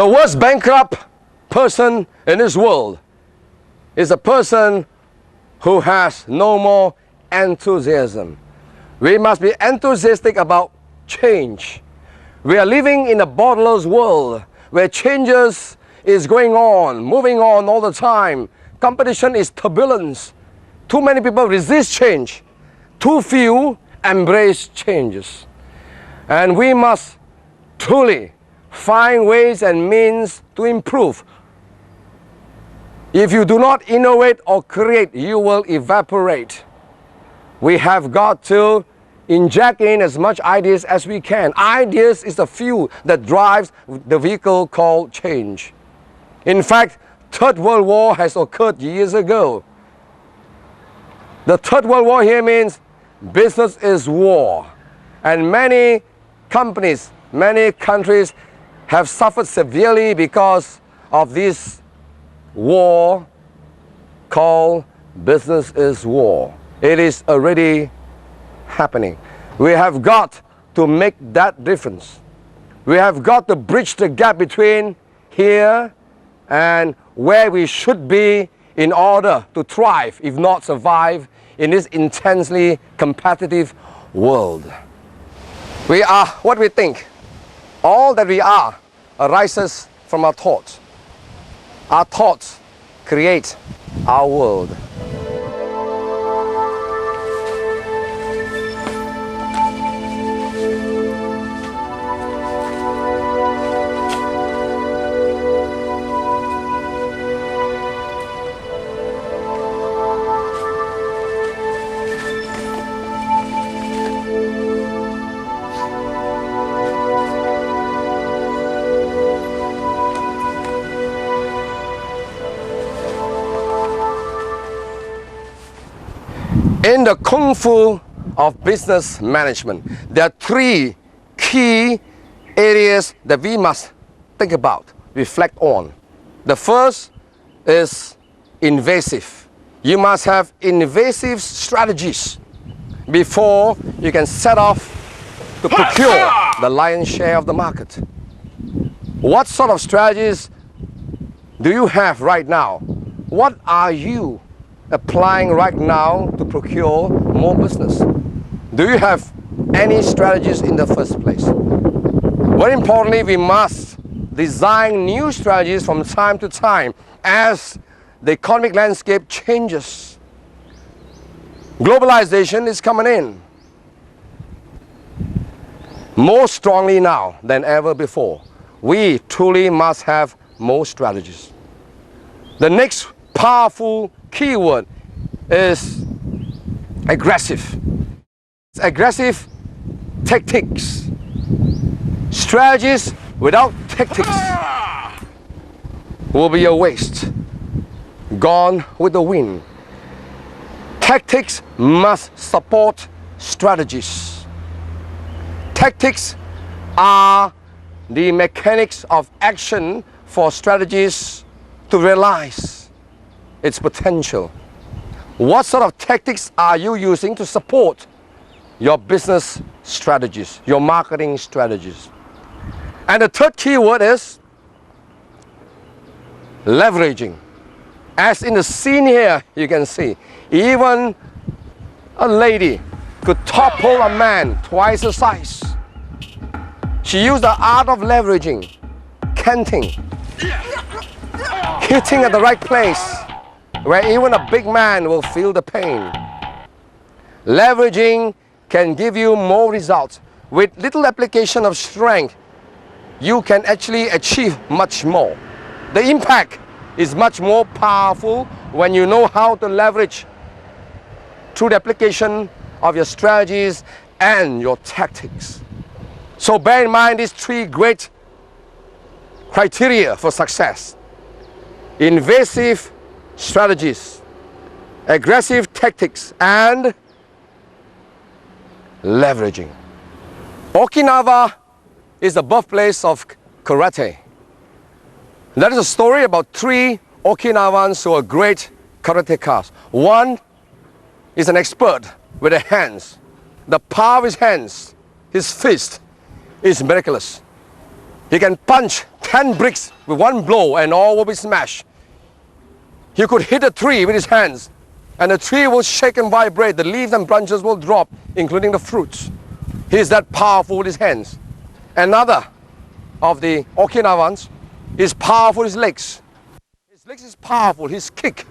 The worst bankrupt person in this world is a person who has no more enthusiasm. We must be enthusiastic about change. We are living in a borderless world where changes is going on, moving on all the time. Competition is turbulence. Too many people resist change. Too few embrace changes. And we must truly find ways and means to improve. If you do not innovate or create, you will evaporate. We have got to inject in as much ideas as we can. Ideas is the fuel that drives the vehicle called change. In fact, Third World War has occurred years ago. The Third World War here means business is war. And many companies, many countries have suffered severely because of this war called business is war. It is already happening. We have got to make that difference. We have got to bridge the gap between here and where we should be in order to thrive, if not survive, in this intensely competitive world. We are what we think. All that we are arises from our thoughts. Our thoughts create our world. In the Kung Fu of business management, there are three key areas that we must think about, reflect on. The first is invasive. You must have invasive strategies before you can set off to procure the lion's share of the market. What sort of strategies do you have right now? What are you applying right now to procure more business? Do you have any strategies in the first place? Very importantly, we must design new strategies from time to time as the economic landscape changes. Globalization is coming in more strongly now than ever before. We truly must have more strategies. The next powerful keyword is aggressive. Aggressive tactics. Strategies without tactics will be a waste, gone with the wind. Tactics must support strategies. Tactics are the mechanics of action for strategies to realize its potential. What sort of tactics are you using to support your business strategies, your marketing strategies? And the third key word is leveraging. As in the scene here, you can see, even a lady could topple a man twice the size. She used the art of leveraging, canting, hitting at the right place, where even a big man will feel the pain. Leveraging can give you more results. With little application of strength, you can actually achieve much more. The impact is much more powerful when you know how to leverage through the application of your strategies and your tactics. So bear in mind these three great criteria for success: invasive strategies, aggressive tactics, and leveraging. Okinawa is the birthplace of karate. That is a story about three Okinawans who are great karateka. One is an expert with his hands. The power of his hands, his fist, is miraculous. He can punch 10 bricks with one blow and all will be smashed. He could hit a tree with his hands and the tree will shake and vibrate. The leaves and branches will drop, including the fruits. He is that powerful with his hands. Another of the Okinawans is powerful with his legs. His legs is powerful. His kick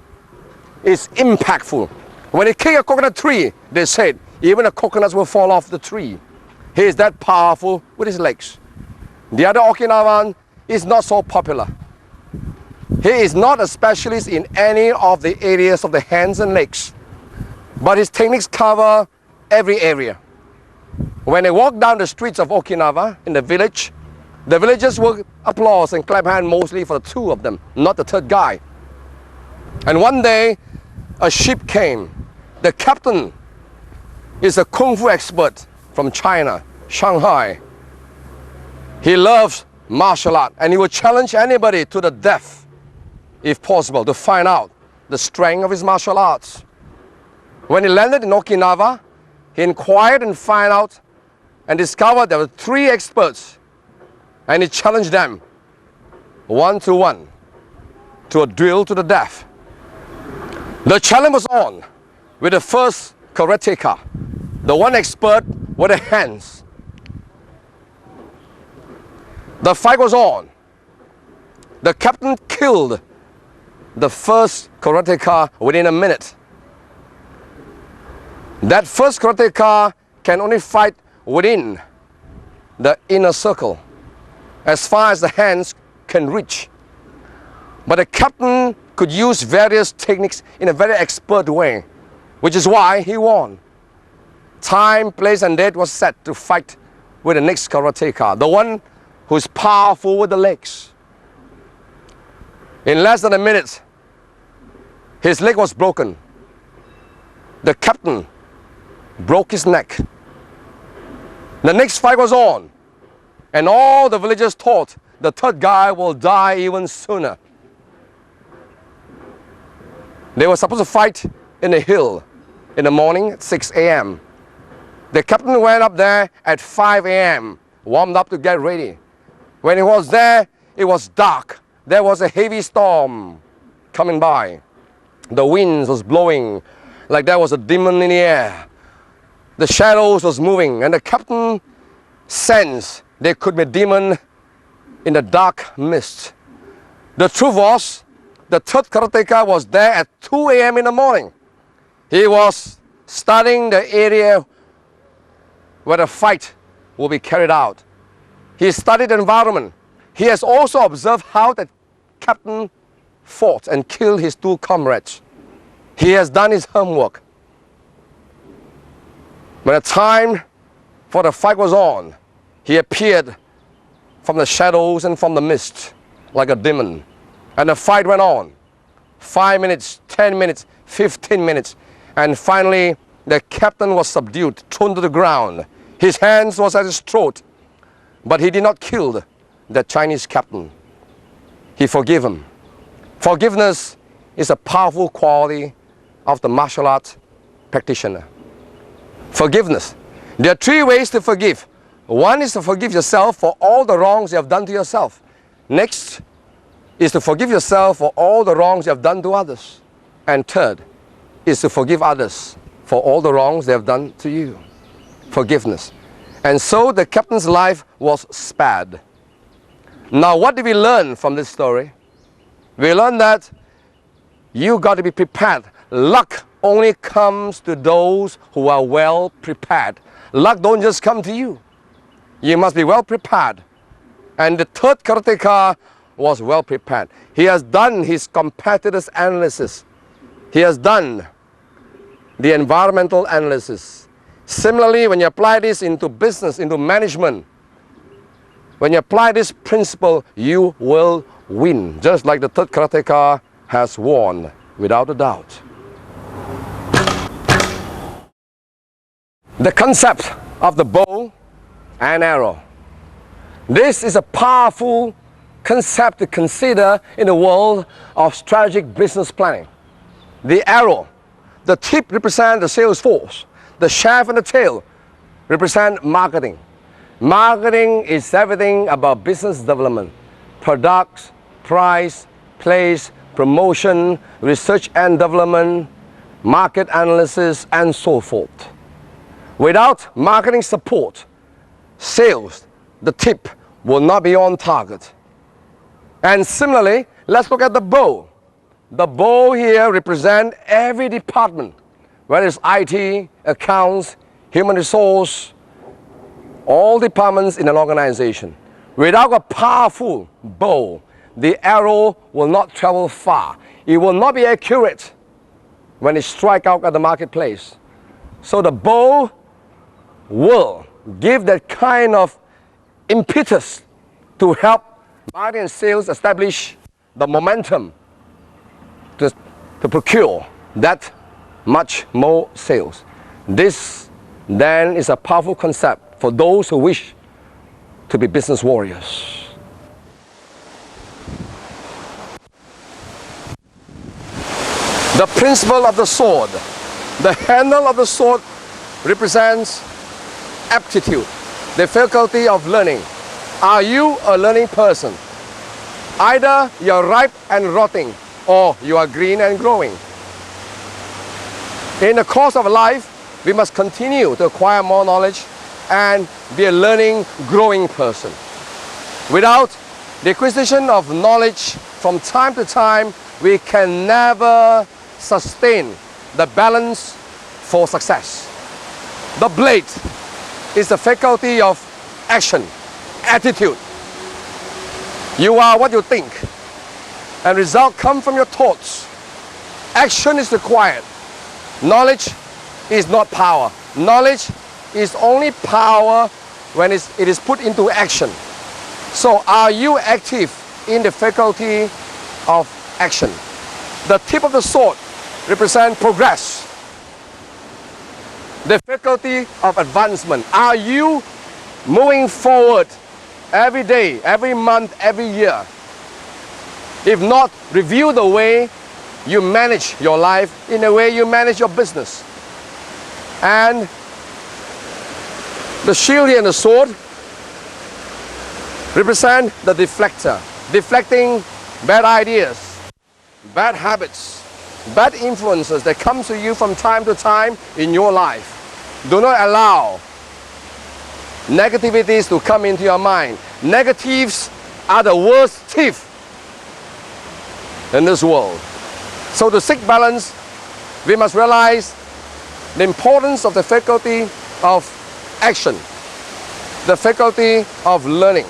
is impactful. When he kick a coconut tree, they said, even the coconuts will fall off the tree. He is that powerful with his legs. The other Okinawan is not so popular. He is not a specialist in any of the areas of the hands and legs, but his techniques cover every area. When they walk down the streets of Okinawa in the village, the villagers will applaud and clap hands mostly for the two of them, not the third guy. And one day, a ship came. The captain is a Kung Fu expert from China, Shanghai. He loves martial art and he will challenge anybody to the death, if possible, to find out the strength of his martial arts. When he landed in Okinawa, he inquired and found out and discovered there were 3 experts, and he challenged them 1-to-1 to a duel to the death. The challenge was on with the first karateka, the one expert with the hands. The fight was on. The captain killed the first karateka within a minute. That first karateka can only fight within the inner circle, as far as the hands can reach. But the captain could use various techniques in a very expert way, which is why he won. Time, place, and date was set to fight with the next karateka, the one who's powerful with the legs. In less than a minute, his leg was broken. The captain broke his neck. The next fight was on, and all the villagers thought the third guy will die even sooner. They were supposed to fight in a hill in the morning at 6 a.m. The captain went up there at 5 a.m., warmed up to get ready. When he was there, it was dark. There was a heavy storm coming by. The winds was blowing like there was a demon in the air. The shadows was moving, and the captain sensed there could be a demon in the dark mist. The truth was, the third karateka was there at 2 a.m. in the morning. He was studying the area where the fight will be carried out. He studied the environment. He has also observed how the captain fought and killed his 2 comrades. He has done his homework. When the time for the fight was on, he appeared from the shadows and from the mist like a demon. And the fight went on. 5 minutes, 10 minutes, 15 minutes. And finally, the captain was subdued, thrown to the ground. His hands was at his throat. But he did not kill the Chinese captain. He forgave him. Forgiveness is a powerful quality of the martial arts practitioner. Forgiveness. There are 3 ways to forgive. One is to forgive yourself for all the wrongs you have done to yourself. Next is to forgive yourself for all the wrongs you have done to others. And third is to forgive others for all the wrongs they have done to you. Forgiveness. And so the captain's life was spared. Now, what did we learn from this story? We learned that you got to be prepared. Luck only comes to those who are well prepared. Luck don't just come to you. You must be well prepared. And the third karateka was well prepared. He has done his competitors' analysis. He has done the environmental analysis. Similarly, when you apply this into business, into management, when you apply this principle, you will win, just like the third karateka has won, without a doubt. The concept of the bow and arrow. This is a powerful concept to consider in the world of strategic business planning. The arrow, the tip represents the sales force. The shaft and the tail represent marketing. Marketing is everything about business development, products, price, place, promotion, research and development, market analysis, and so forth. Without marketing support, sales, the tip, will not be on target. And similarly, let's look at the bow. The bow here represents every department, whether it's IT, accounts, human resource, all departments in an organization. Without a powerful bow, the arrow will not travel far. It will not be accurate when it strikes out at the marketplace. So the bow will give that kind of impetus to help marketing and sales establish the momentum to procure that much more sales. This then is a powerful concept for those who wish to be business warriors. The principle of the sword. The handle of the sword represents aptitude, the faculty of learning. Are you a learning person? Either you're ripe and rotting, or you are green and growing. In the course of life, we must continue to acquire more knowledge and be a learning, growing person. Without the acquisition of knowledge from time to time, we can never sustain the balance for success. The blade is the faculty of action, attitude. You are what you think, and results come from your thoughts. Action is required. Knowledge is not power. Knowledge is only power when it is put into action. So are you active in the faculty of action? The tip of the sword represents progress, the faculty of advancement. Are you moving forward every day, every month, every year? If not, review the way you manage your life, in the way you manage your business. And the shield and the sword represent the deflector, deflecting bad ideas, bad habits, bad influences that come to you from time to time in your life. Do not allow negativities to come into your mind. Negatives are the worst thief in this world. So to seek balance, we must realize the importance of the faculty of action, the faculty of learning,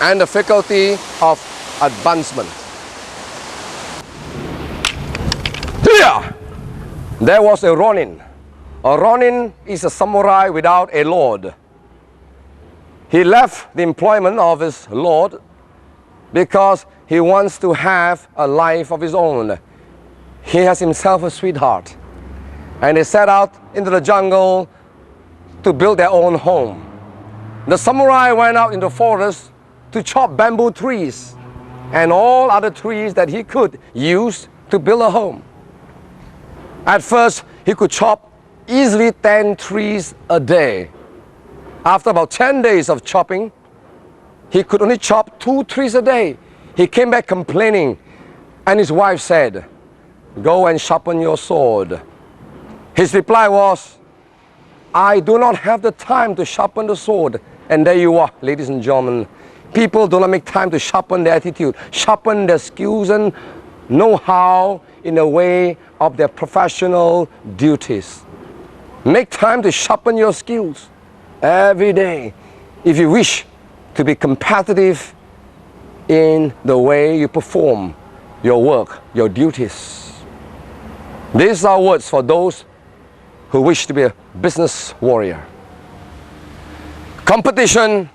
and the faculty of advancement. Here, there was a Ronin. A Ronin is a samurai without a lord. He left the employment of his lord because he wants to have a life of his own. He has himself a sweetheart. And they set out into the jungle to build their own home. The samurai went out in the forest to chop bamboo trees and all other trees that he could use to build a home. At first, he could chop easily 10 trees a day. After about 10 days of chopping, he could only chop 2 trees a day. He came back complaining, and his wife said, "Go and sharpen your sword." His reply was, "I do not have the time to sharpen the sword." And there you are, ladies and gentlemen. People do not make time to sharpen their attitude, sharpen their skills and know-how in the way of their professional duties. Make time to sharpen your skills every day if you wish to be competitive in the way you perform your work, your duties. These are words for those who wish to be a business warrior. Competition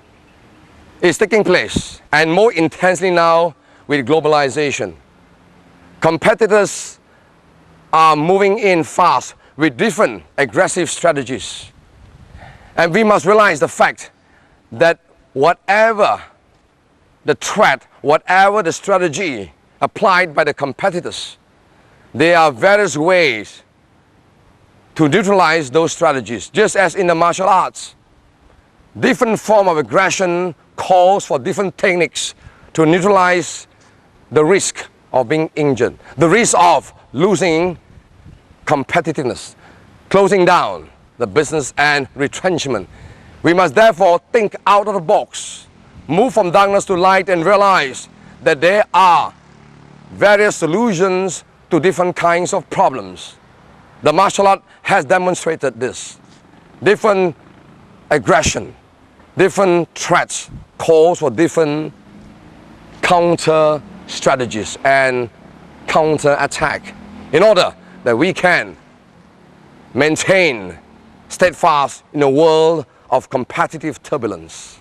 is taking place, and more intensely now with globalization. Competitors are moving in fast with different aggressive strategies. And we must realize the fact that whatever the threat, whatever the strategy applied by the competitors, there are various ways to neutralize those strategies. Just as in the martial arts, different form of aggression calls for different techniques to neutralize the risk of being injured, the risk of losing competitiveness, closing down the business and retrenchment. We must therefore think out of the box, move from darkness to light, and realize that there are various solutions to different kinds of problems. The martial art has demonstrated this. Different aggression, different threats calls for different counter strategies and counter attack in order that we can maintain steadfast in a world of competitive turbulence.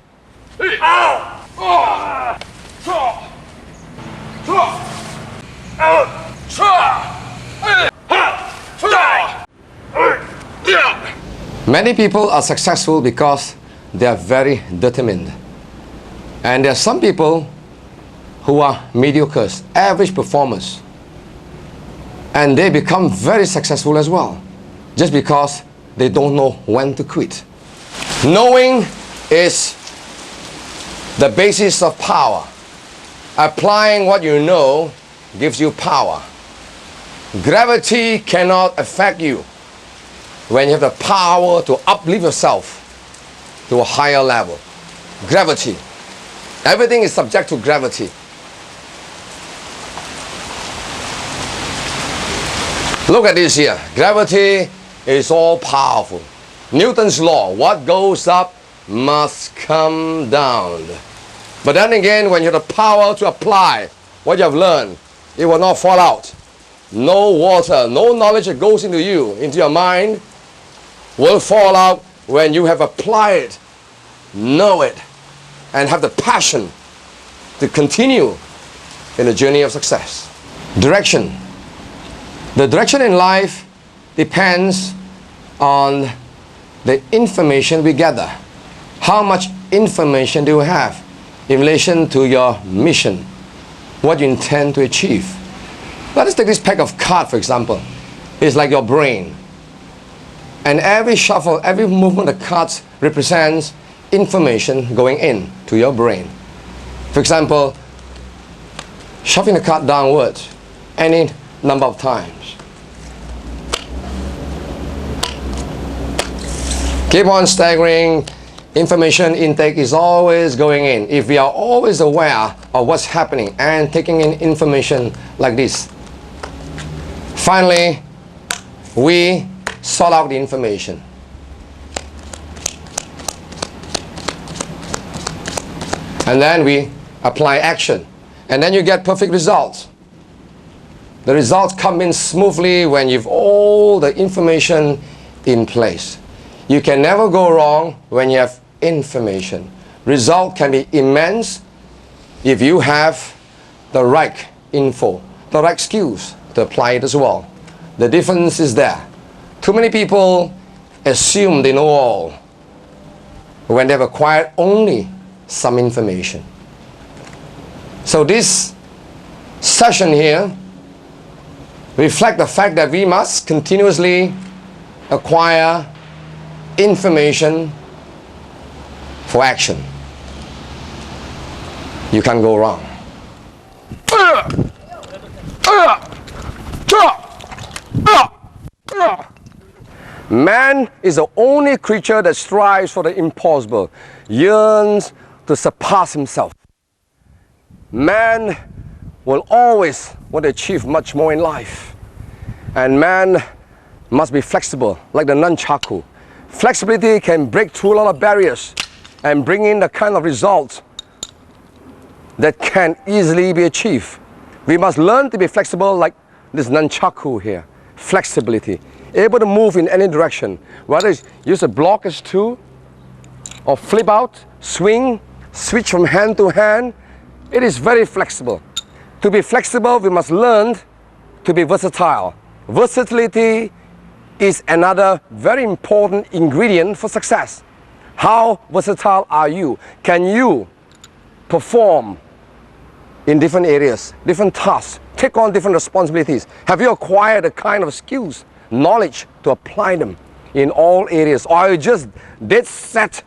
Many people are successful because they are very determined. And there are some people who are mediocres, average performers. And they become very successful as well, just because they don't know when to quit. Knowing is the basis of power. Applying what you know gives you power. Gravity cannot affect you when you have the power to uplift yourself to a higher level. Gravity. Everything is subject to gravity. Look at this here. Gravity is all powerful. Newton's law, what goes up must come down. But then again, when you have the power to apply what you have learned, it will not fall out. No water, no knowledge that goes into you, into your mind, will fall out when you have applied it, know it, and have the passion to continue in the journey of success. Direction. The direction in life depends on the information we gather. How much information do you have in relation to your mission, what you intend to achieve? Let us take this pack of cards, for example. It's like your brain. And every shuffle, every movement of cards represents information going in to your brain. For example, shuffling the card downwards any number of times. Keep on staggering. Information intake is always going in. If we are always aware of what's happening and taking in information like this, finally, we sort out the information. And then we apply action. And then you get perfect results. The results come in smoothly when you've all the information in place. You can never go wrong when you have information. Result can be immense if you have the right info, the right skills to apply it as well. The difference is there. Too many people assume they know all when they've acquired only some information. So this session here reflects the fact that we must continuously acquire information for action. You can't go wrong. Man is the only creature that strives for the impossible, yearns to surpass himself. Man will always want to achieve much more in life. And man must be flexible, like the nunchaku. Flexibility can break through a lot of barriers and bring in the kind of results that can easily be achieved. We must learn to be flexible like this nunchaku here. Flexibility. Able to move in any direction. Whether it's use a block as tool, or flip out, swing, switch from hand to hand. It is very flexible. To be flexible, we must learn to be versatile. Versatility is another very important ingredient for success. How versatile are you? Can you perform in different areas, different tasks, take on different responsibilities? Have you acquired the kind of skills, knowledge to apply them in all areas? Or are you just dead set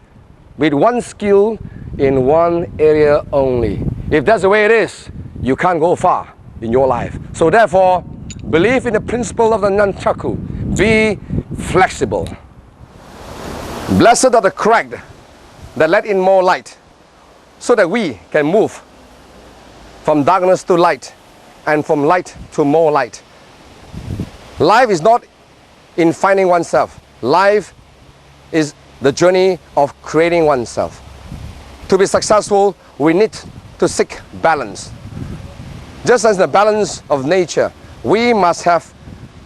with one skill in one area only. If that's the way it is, you can't go far in your life. So therefore, believe in the principle of the nunchaku. Be flexible. Blessed are the cracked that let in more light, so that we can move from darkness to light and from light to more light. Life is not in finding oneself. Life is the journey of creating oneself. To be successful, we need to seek balance. Just as the balance of nature, we must have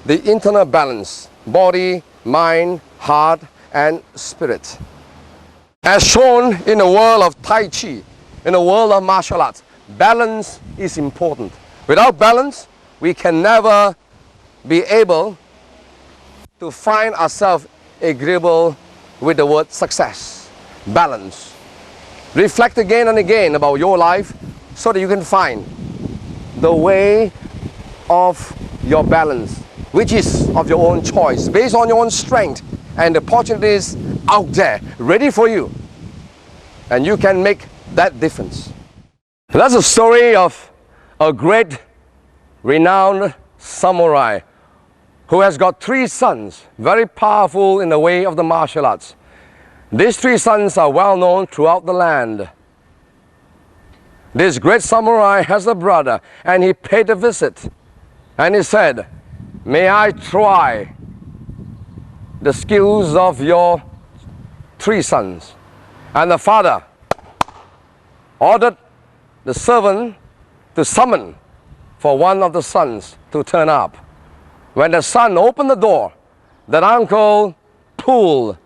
the internal balance, body, mind, heart, and spirit. As shown in the world of Tai Chi, in the world of martial arts, balance is important. Without balance, we can never be able to find ourselves agreeable with the word success. Balance. Reflect again and again about your life so that you can find the way of your balance, which is of your own choice, based on your own strength and the opportunities out there ready for you. And you can make that difference. That's a story of a great, renowned samurai who has got 3 sons, very powerful in the way of the martial arts. These 3 sons are well known throughout the land. This great samurai has a brother, and he paid a visit. And he said, "May I try the skills of your 3 sons?" And the father ordered the servant to summon for one of the sons to turn up. When the son opened the door, that uncle pulled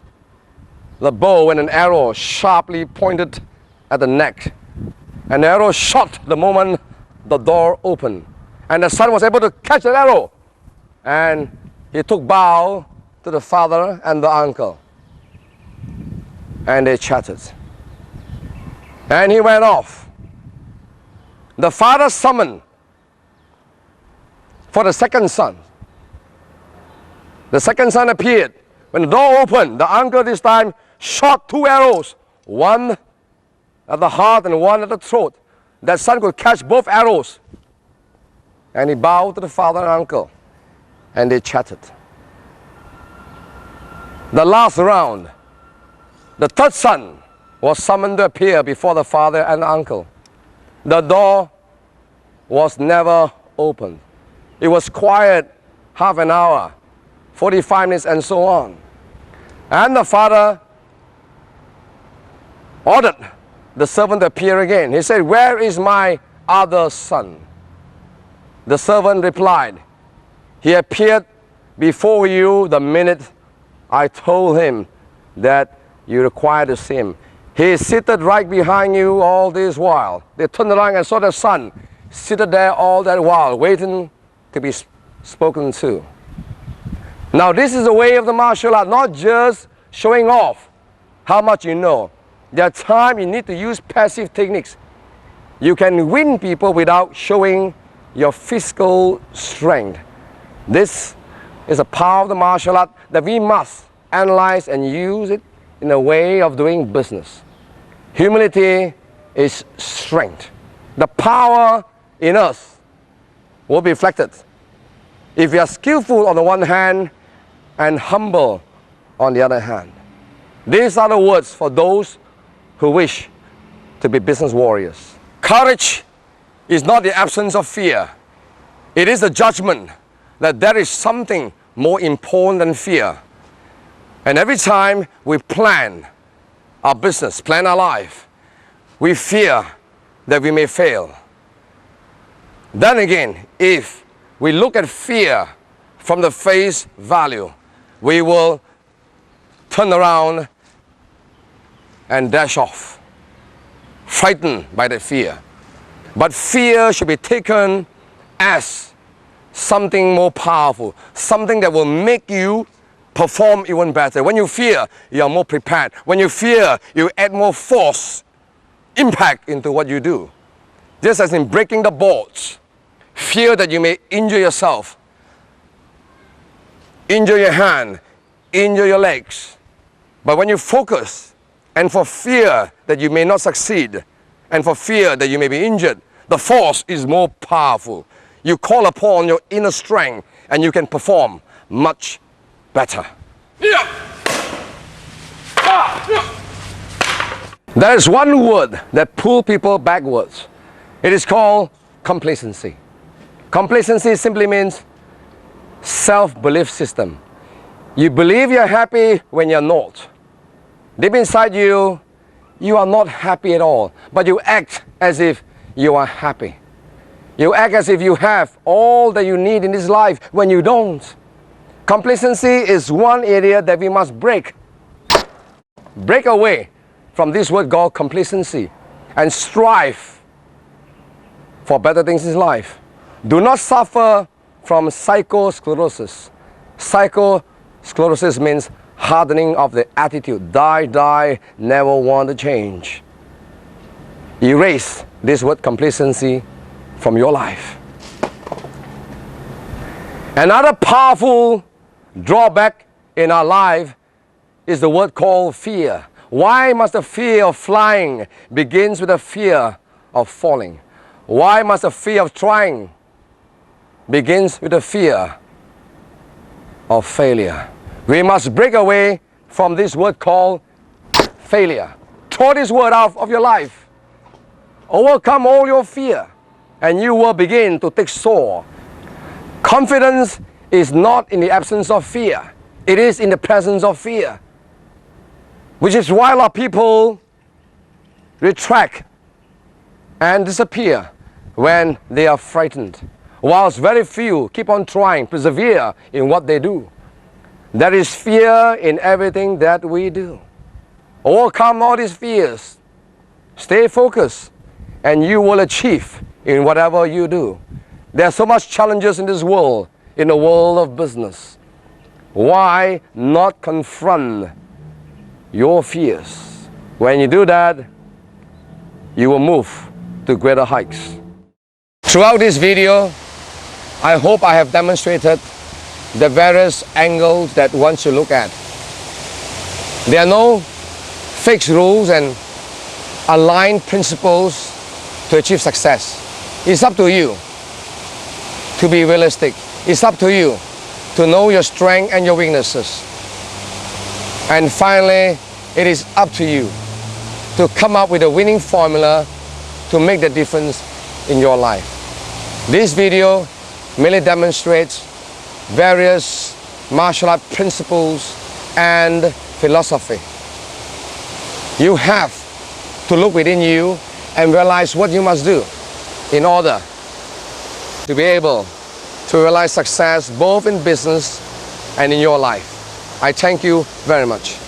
the bow and an arrow sharply pointed at the neck. And the arrow shot the moment the door opened. And the son was able to catch the arrow. And he took bow to the father and the uncle. And they chatted. And he went off. The father summoned for the second son. The second son appeared. When the door opened, the uncle this time shot 2 arrows, one at the heart and one at the throat. That son could catch both arrows. And he bowed to the father and uncle, and they chatted. The last round, the third son was summoned to appear before the father and the uncle. The door was never opened. It was quiet half an hour, 45 minutes, and so on. And the father ordered the servant to appear again. He said, "Where is my other son?" The servant replied, "He appeared before you the minute I told him that you required to see him. He is seated right behind you all this while." They turned around and saw the son seated there all that while, waiting to be spoken to. Now this is the way of the martial art, not just showing off how much you know. There are times you need to use passive techniques. You can win people without showing your physical strength. This is a power of the martial art that we must analyze and use it in a way of doing business. Humility is strength. The power in us will be reflected if we are skillful on the one hand and humble on the other hand. These are the words for those who wish to be business warriors. Courage is not the absence of fear. It is the judgment that there is something more important than fear. And every time we plan our business, plan our life, we fear that we may fail. Then again, if we look at fear from the face value, we will turn around and dash off, frightened by the fear. But fear should be taken as something more powerful, something that will make you perform even better. When you fear, you are more prepared. When you fear, you add more force, impact into what you do. Just as in breaking the boards, fear that you may injure yourself, injure your hand, injure your legs. But when you focus and for fear that you may not succeed, and for fear that you may be injured, the force is more powerful. You call upon your inner strength and you can perform much better. There is one word that pulls people backwards. It is called complacency. Complacency simply means self-belief system. You believe you're happy when you're not. Deep inside you, you are not happy at all, but you act as if you are happy. You act as if you have all that you need in this life when you don't. Complacency is one area that we must break. Break away from this word called complacency and strive for better things in life. Do not suffer from psychosclerosis. Psychosclerosis means hardening of the attitude. Die, never want to change. Erase this word complacency from your life. Another powerful drawback in our life is the word called fear. Why must the fear of flying begins with the fear of falling? Why must the fear of trying begins with the fear of failure? We must break away from this word called failure. Throw this word out of your life. Overcome all your fear and you will begin to take soar. Confidence is not in the absence of fear. It is in the presence of fear. Which is why a lot of people retract and disappear when they are frightened, whilst very few keep on trying, persevere in what they do. There is fear in everything that we do. Overcome all these fears. Stay focused and you will achieve in whatever you do. There are so much challenges in this world, in the world of business. Why not confront your fears? When you do that, you will move to greater heights. Throughout this video, I hope I have demonstrated the various angles that one should look at. There are no fixed rules and aligned principles to achieve success. It's up to you to be realistic. It's up to you to know your strengths and your weaknesses. And finally, it is up to you to come up with a winning formula to make the difference in your life. This video merely demonstrates various martial art principles and philosophy. You have to look within you and realize what you must do in order to be able to realize success both in business and in your life. I thank you very much.